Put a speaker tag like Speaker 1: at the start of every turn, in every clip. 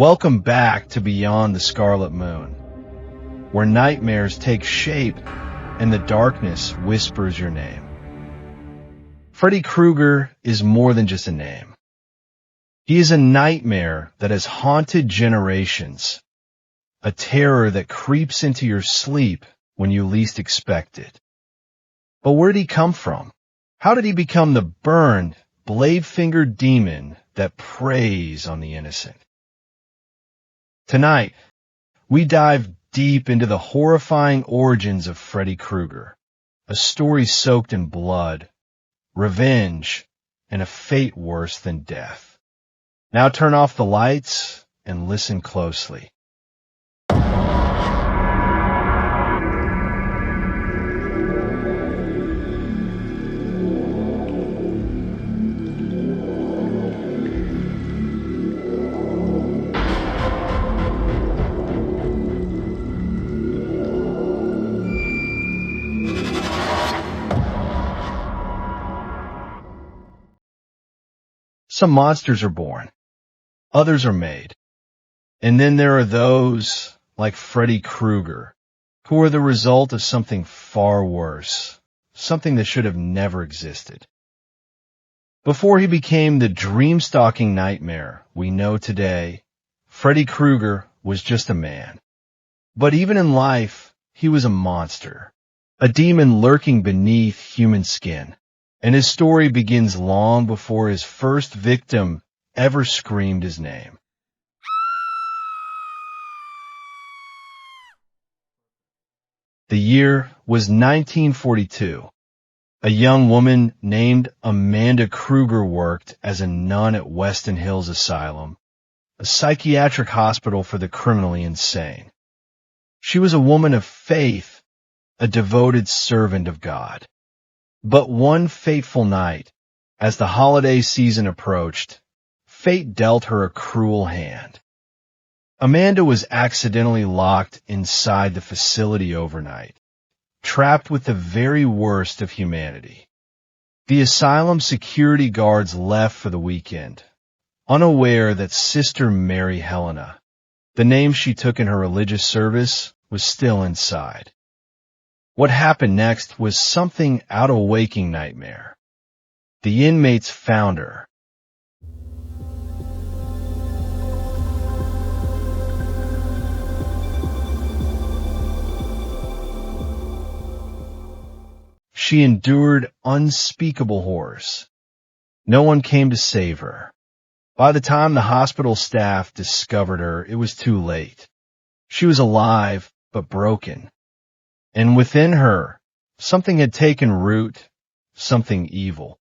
Speaker 1: Welcome back to Beyond the Scarlet Moon, where nightmares take shape and the darkness whispers your name. Freddy Krueger is more than just a name. He is a nightmare that has haunted generations, a terror that creeps into your sleep when you least expect it. But where did he come from? How did he become the burned, blade-fingered demon that preys on the innocent? Tonight, we dive deep into the horrifying origins of Freddy Krueger, a story soaked in blood, revenge, and a fate worse than death. Now turn off the lights and listen closely. Some monsters are born, others are made. And then there are those, like Freddy Krueger, who are the result of something far worse, something that should have never existed. Before he became the dream-stalking nightmare we know today, Freddy Krueger was just a man. But even in life, he was a monster, a demon lurking beneath human skin. And his story begins long before his first victim ever screamed his name. The year was 1942. A young woman named Amanda Krueger worked as a nun at Weston Hills Asylum, a psychiatric hospital for the criminally insane. She was a woman of faith, a devoted servant of God. But one fateful night, as the holiday season approached, fate dealt her a cruel hand. Amanda was accidentally locked inside the facility overnight, trapped with the very worst of humanity. The asylum security guards left for the weekend, unaware that Sister Mary Helena, the name she took in her religious service, was still inside. What happened next was something out of a waking nightmare. The inmates found her. She endured unspeakable horrors. No one came to save her. By the time the hospital staff discovered her, it was too late. She was alive, but broken. And within her, something had taken root, something evil.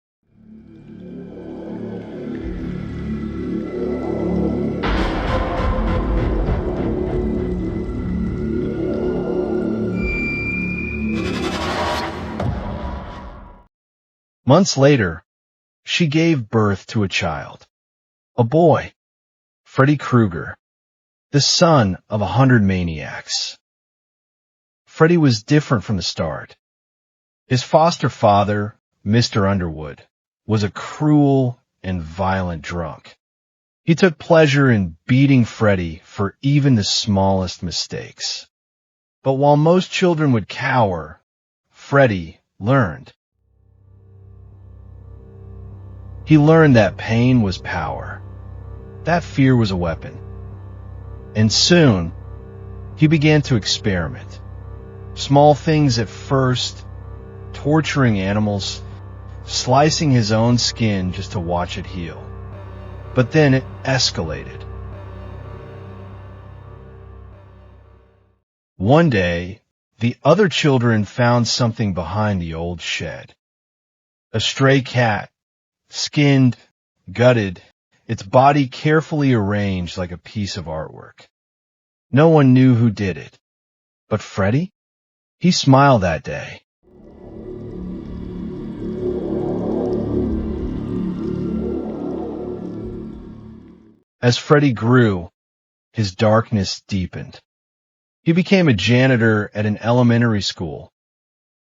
Speaker 1: Months later, she gave birth to a child, a boy, Freddy Krueger, the son of 100 maniacs. Freddy was different from the start. His foster father, Mr. Underwood, was a cruel and violent drunk. He took pleasure in beating Freddy for even the smallest mistakes. But while most children would cower, Freddy learned. He learned that pain was power. That fear was a weapon. And soon, he began to experiment. Small things at first, torturing animals, slicing his own skin just to watch it heal. But then it escalated. One day, the other children found something behind the old shed. A stray cat, skinned, gutted, its body carefully arranged like a piece of artwork. No one knew who did it. But Freddy? He smiled that day. As Freddy grew, his darkness deepened. He became a janitor at an elementary school,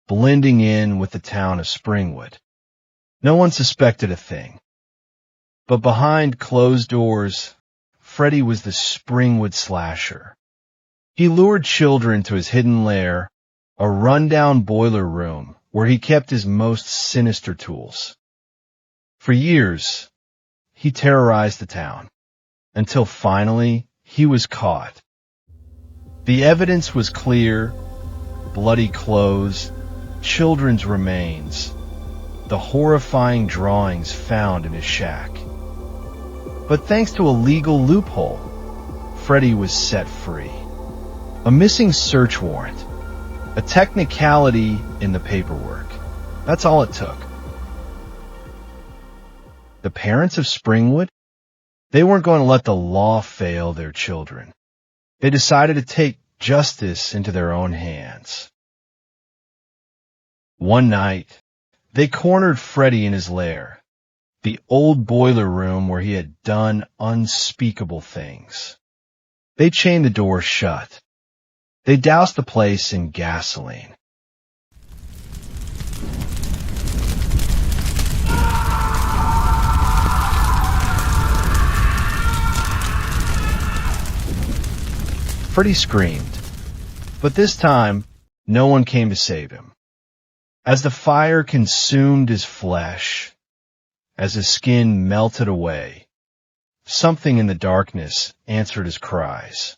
Speaker 1: blending in with the town of Springwood. No one suspected a thing. But behind closed doors, Freddy was the Springwood slasher. He lured children to his hidden lair, a rundown boiler room where he kept his most sinister tools. For years, he terrorized the town, until finally he was caught. The evidence was clear: bloody clothes, children's remains, the horrifying drawings found in his shack. But thanks to a legal loophole, Freddy was set free. A missing search warrant, a technicality in the paperwork. That's all it took. The parents of Springwood, they weren't going to let the law fail their children. They decided to take justice into their own hands. One night, they cornered Freddy in his lair, the old boiler room where he had done unspeakable things. They chained the door shut. They doused the place in gasoline. Freddy screamed, but this time, no one came to save him. As the fire consumed his flesh, as his skin melted away, something in the darkness answered his cries.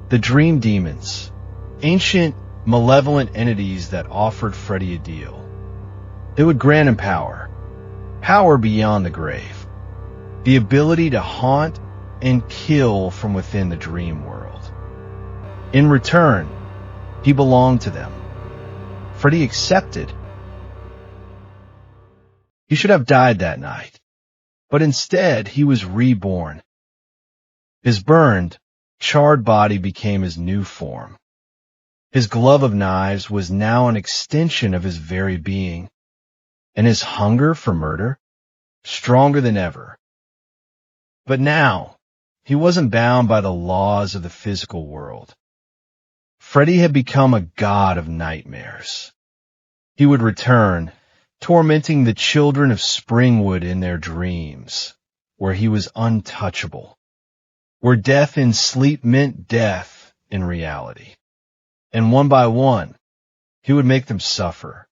Speaker 1: The Dream Demons, ancient, malevolent entities that offered Freddy a deal. They would grant him power beyond the grave, the ability to haunt and kill from within the dream world. In return, he belonged to them. Freddy accepted. He should have died that night, but instead he was reborn. His burned, charred body became his new form. His glove of knives was now an extension of his very being, and his hunger for murder, stronger than ever. But now, he wasn't bound by the laws of the physical world. Freddy had become a god of nightmares. He would return, tormenting the children of Springwood in their dreams, where he was untouchable, where death in sleep meant death in reality. And one by one, he would make them suffer.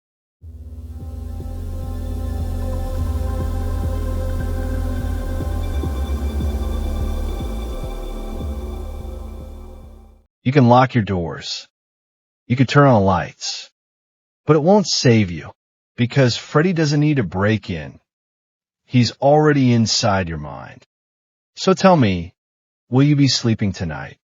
Speaker 1: You can lock your doors. You can turn on lights. But it won't save you, because Freddy doesn't need to break in. He's already inside your mind. So tell me, will you be sleeping tonight?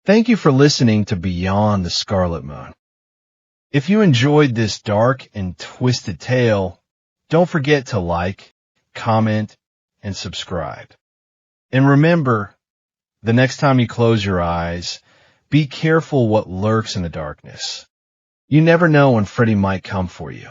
Speaker 1: Thank you for listening to Beyond the Scarlet Moon. If you enjoyed this dark and twisted tale, don't forget to like, comment, and subscribe. And remember, the next time you close your eyes, be careful what lurks in the darkness. You never know when Freddy might come for you.